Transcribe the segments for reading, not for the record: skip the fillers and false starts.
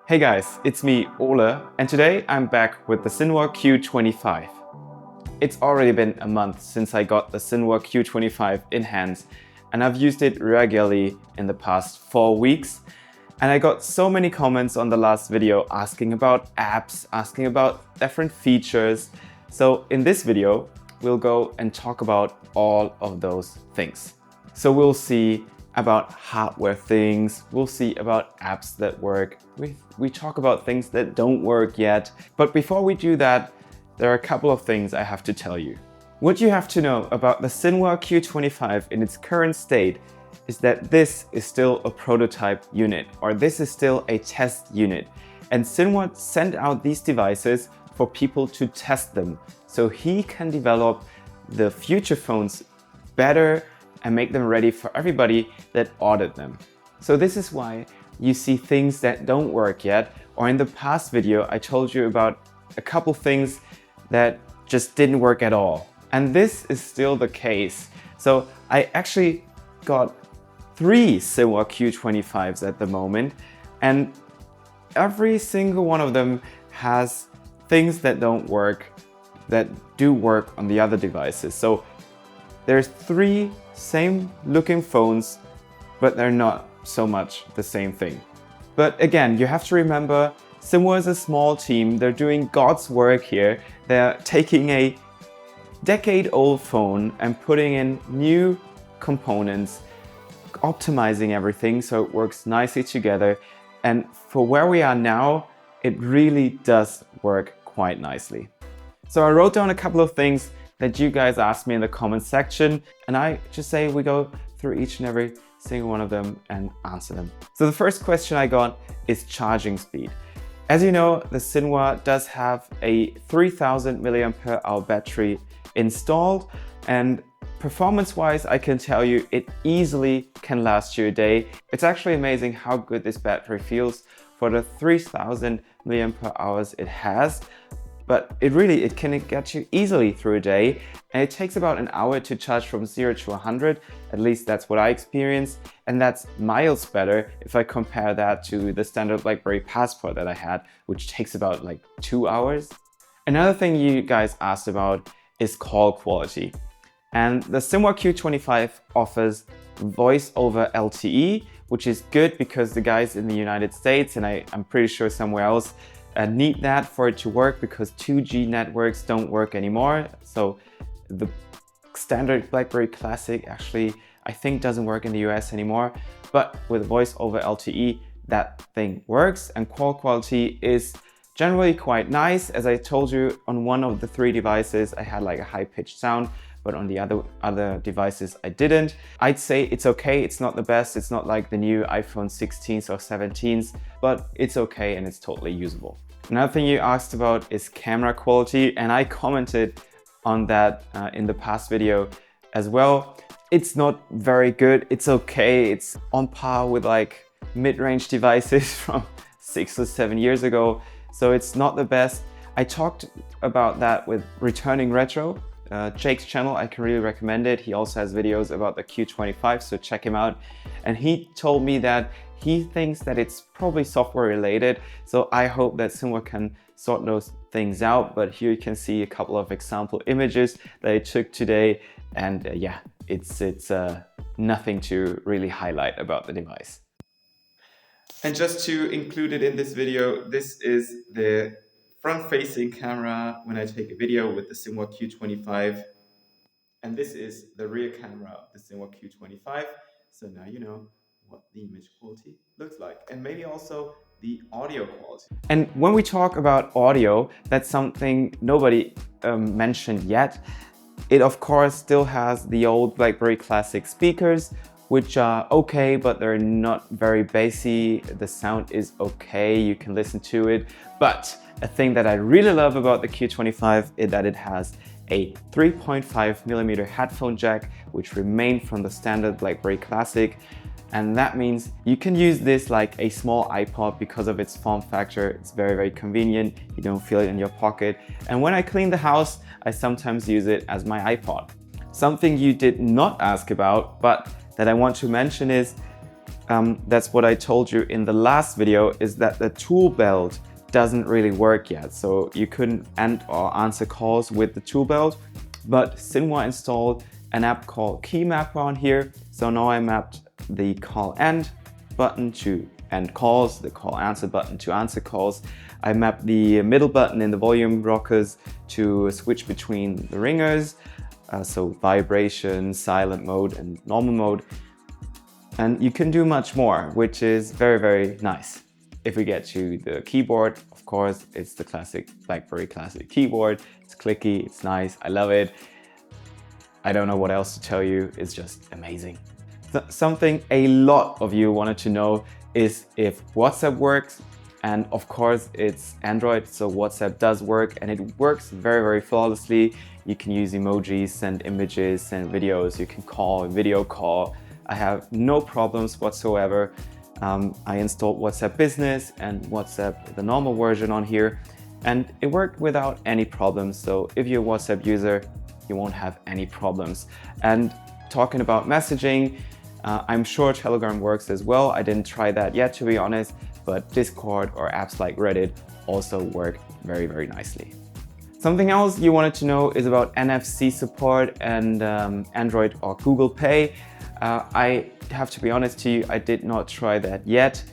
Hey guys, it's me, Ole, and today I'm back with the Zinwa Q25. It's already been a month since I got the Zinwa Q25 in hands, and I've used it regularly in the past 4 weeks. And I got so many comments on the last video asking about apps, asking about different features. So in this video, we'll go and talk about all of those things. So we'll see about hardware things, we'll see about apps that work, we talk about things that don't work yet. But before we do that, there are a couple of things I have to tell you. What you have to know about the Zinwa Q25 in its current state is that this is still a prototype unit, or this is still a test unit. And Zinwa sent out these devices for people to test them, so he can develop the future phones better and make them ready for everybody that ordered them. So this is why you see things that don't work yet, or in the past video I told you about a couple things that just didn't work at all. And this is still the case. So I actually got 3 Zinwa Q25s at the moment, and every single one of them has things that don't work that do work on the other devices. So there's 3 same looking phones, but they're not so much the same thing. But again, you have to remember, Zinwa is a small team. They're doing God's work here. They're taking a decade-old phone and putting in new components, optimizing everything so it works nicely together. And for where we are now, it really does work quite nicely. So I wrote down a couple of things that you guys asked me in the comments section, and I just say we go through each and every single one of them and answer them. So the first question I got is charging speed. As you know, the Zinwa does have a 3000 mAh battery installed, and performance-wise, I can tell you it easily can last you a day. It's actually amazing how good this battery feels for the 3000 mAh it has. But it can get you easily through a day, and it takes about an hour to charge from 0 to 100. At least that's what I experienced, and that's miles better if I compare that to the standard BlackBerry Passport that I had, which takes about like 2 hours. Another thing you guys asked about is call quality. And the Zinwa Q25 offers voice over LTE, which is good because the guys in the United States, and I'm pretty sure somewhere else, need that for it to work, because 2G networks don't work anymore. So the standard BlackBerry Classic actually, I think, doesn't work in the US anymore. But with voice over LTE, that thing works, and call quality is generally quite nice. As I told you, on one of the 3 devices, I had like a high-pitched sound, but on the other devices, I didn't. I'd say it's okay. It's not the best. It's not like the new iPhone 16s or 17s, but it's okay and it's totally usable. Another thing you asked about is camera quality, and I commented on that in the past video as well. It's not very good. It's okay. It's on par with like mid-range devices from 6 or 7 years ago. So it's not the best. I talked about that with Returning Retro, Jake's channel. I can really recommend it. He also has videos about the Q25, so check him out. And he told me that he thinks that it's probably software related. So I hope that Zinwa can sort those things out. But here you can see a couple of example images that I took today. And yeah, it's nothing to really highlight about the device. And just to include it in this video, this is the front-facing camera when I take a video with the Zinwa Q25. And this is the rear camera of the Zinwa Q25. So now you know what the image quality looks like, and maybe also the audio quality. And when we talk about audio, that's something nobody mentioned yet. It of course still has the old BlackBerry Classic speakers, which are okay, but they're not very bassy. The sound is okay, you can listen to it. But a thing that I really love about the Q25 is that it has a 3.5mm headphone jack, which remained from the standard BlackBerry Classic. And that means you can use this like a small iPod because of its form factor. It's very, very convenient. You don't feel it in your pocket. And when I clean the house, I sometimes use it as my iPod. Something you did not ask about, but that I want to mention is that's what I told you in the last video, is that the tool belt doesn't really work yet. So you couldn't end or answer calls with the tool belt, but Zinwa installed an app called Key Mapper on here. So now I mapped the call end button to end calls, the call answer button to answer calls. I mapped the middle button in the volume rockers to switch between the ringers, so vibration, silent mode and normal mode. And you can do much more, which is very, very nice. If we get to the keyboard, of course, it's the classic BlackBerry classic keyboard. It's clicky, it's nice, I love it. I don't know what else to tell you, it's just amazing. Something a lot of you wanted to know is if WhatsApp works. And of course, it's Android, so WhatsApp does work, and it works very, very flawlessly. You can use emojis, send images, send videos, you can call, video call. I have no problems whatsoever. I installed WhatsApp Business and WhatsApp, the normal version on here, and it worked without any problems. So if you're a WhatsApp user, you won't have any problems. And talking about messaging, I'm sure Telegram works as well. I didn't try that yet, to be honest, but Discord or apps like Reddit also work very, very nicely. Something else you wanted to know is about NFC support and Android or Google Pay. I have to be honest to you, I did not try that yet,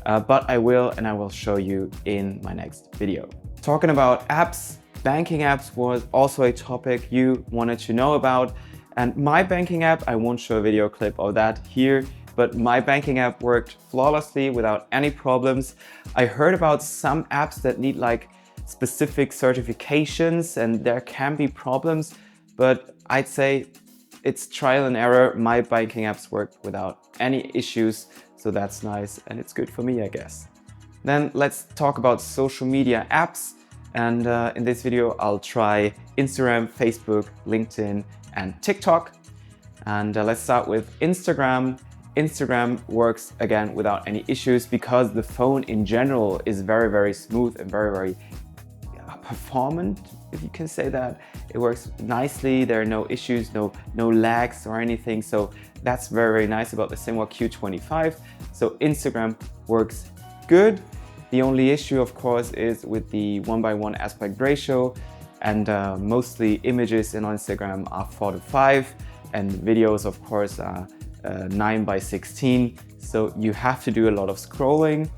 but I will, and I will show you in my next video. Talking about apps, banking apps was also a topic you wanted to know about. And my banking app, I won't show a video clip of that here, but my banking app worked flawlessly without any problems. I heard about some apps that need like specific certifications and there can be problems, but I'd say it's trial and error. My banking apps worked without any issues, so that's nice and it's good for me, I guess. Then let's talk about social media apps. And in this video, I'll try Instagram, Facebook, LinkedIn, and TikTok. And let's start with Instagram. Instagram works again without any issues because the phone in general is very, very smooth and very, very performant, if you can say that. It works nicely. There are no issues, no lags or anything. So that's very, very nice about the Zinwa Q25. So Instagram works good. The only issue, of course, is with the 1:1 aspect ratio, and mostly images in Instagram are 4:5, and videos, of course, are 9:16. So you have to do a lot of scrolling.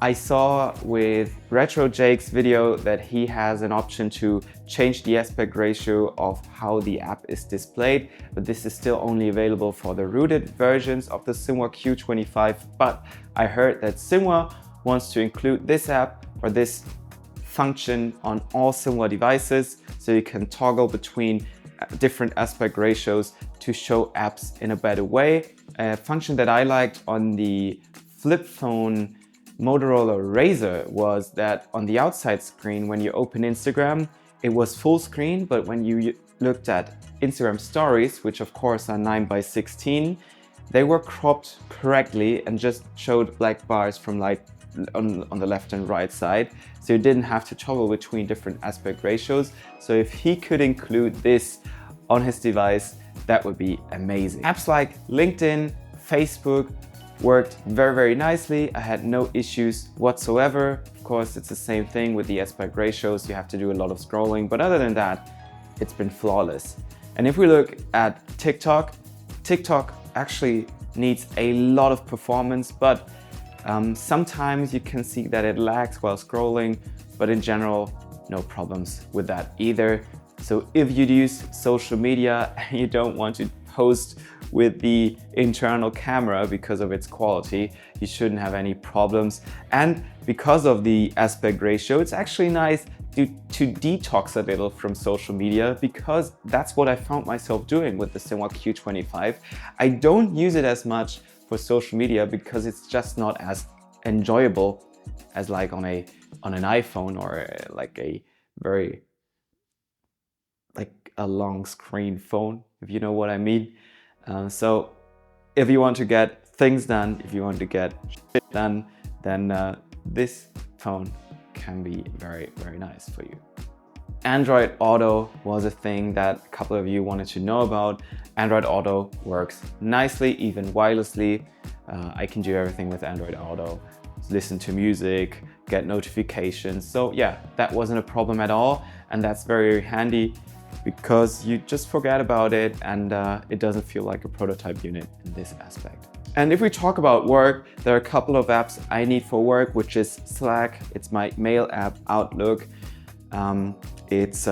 I saw with Retro Jake's video that he has an option to change the aspect ratio of how the app is displayed, but this is still only available for the rooted versions of the Zinwa Q25. But I heard that Zinwa wants to include this app or this function on all Zinwa devices, so you can toggle between different aspect ratios to show apps in a better way. A function that I liked on the flip phone Motorola Razr was that on the outside screen, when you open Instagram, it was full screen, but when you looked at Instagram stories, which of course are 9:16, they were cropped correctly and just showed black bars from like on the left and right side, so you didn't have to toggle between different aspect ratios. So if he could include this on his device, that would be amazing. Apps like LinkedIn, Facebook worked very, very nicely. I had no issues whatsoever. Of course, it's the same thing with the aspect ratios. You have to do a lot of scrolling, but other than that, it's been flawless. And if we look at TikTok, TikTok actually needs a lot of performance, but sometimes you can see that it lags while scrolling, but in general, no problems with that either. So if you use social media and you don't want to post with the internal camera because of its quality, you shouldn't have any problems. And because of the aspect ratio, it's actually nice to detox a little from social media, because that's what I found myself doing with the Zinwa Q25. I don't use it as much for social media because it's just not as enjoyable as like on an iPhone or like a very a long screen phone, if you know what I mean. So if you want to get things done, if you want to get shit done, then this phone can be very, very nice for you. Android Auto was a thing that a couple of you wanted to know about. Android Auto works nicely, even wirelessly. I can do everything with Android Auto, listen to music, get notifications. So yeah, that wasn't a problem at all. And that's very handy because you just forget about it and it doesn't feel like a prototype unit in this aspect. And if we talk about work, there are a couple of apps I need for work, which is Slack, it's my mail app, Outlook, it's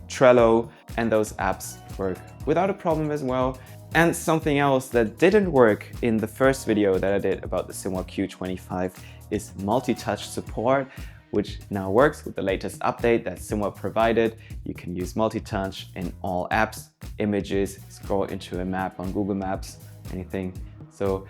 Trello, and those apps work without a problem as well. And something else that didn't work in the first video that I did about the Zinwa Q25 is multi-touch support, which now works with the latest update that Zinwa provided. You can use multi-touch in all apps, images, scroll into a map on Google Maps, anything. So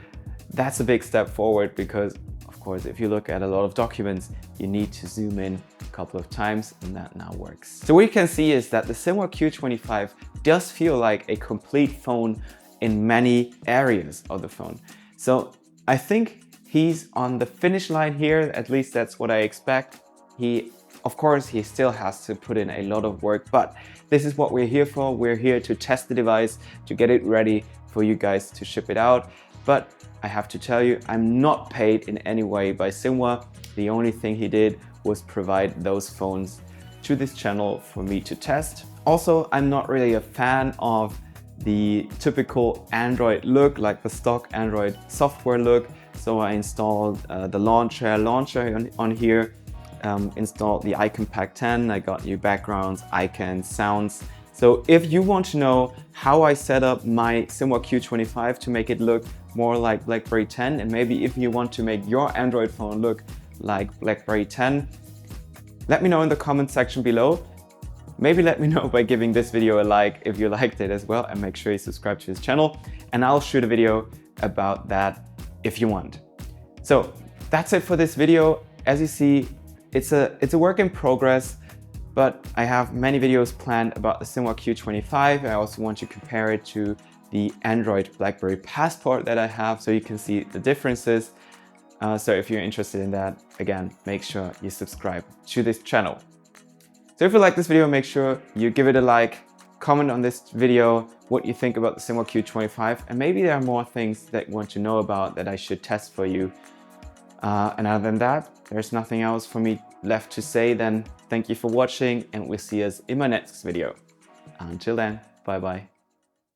that's a big step forward because, of course, if you look at a lot of documents, you need to zoom in a couple of times, and that now works. So what you can see is that the Zinwa Q25 does feel like a complete phone in many areas of the phone. So I think he's on the finish line here, at least that's what I expect. Of course, he still has to put in a lot of work, but this is what we're here for. We're here to test the device, to get it ready for you guys to ship it out. But I have to tell you, I'm not paid in any way by Zinwa. The only thing he did was provide those phones to this channel for me to test. Also, I'm not really a fan of the typical Android look, like the stock Android software look. So I installed the launcher on here, installed the Icon Pack 10. I got new backgrounds, icons, sounds. So if you want to know how I set up my Zinwa Q25 to make it look more like BlackBerry 10, and maybe if you want to make your Android phone look like BlackBerry 10, let me know in the comment section below. Maybe let me know by giving this video a like if you liked it as well, and make sure you subscribe to this channel, and I'll shoot a video about that if you want. So that's it for this video. As you see, it's a work in progress, but I have many videos planned about the Zinwa Q25. I also want to compare it to the Android BlackBerry Passport that I have, so you can see the differences. So if you're interested in that, again, make sure you subscribe to this channel. So if you like this video, make sure you give it a like, comment on this video what you think about the Zinwa Q25, and maybe there are more things that you want to know about that I should test for you. And other than that, there's nothing else for me left to say. Then thank you for watching, and we'll see us in my next video. Until then, bye bye.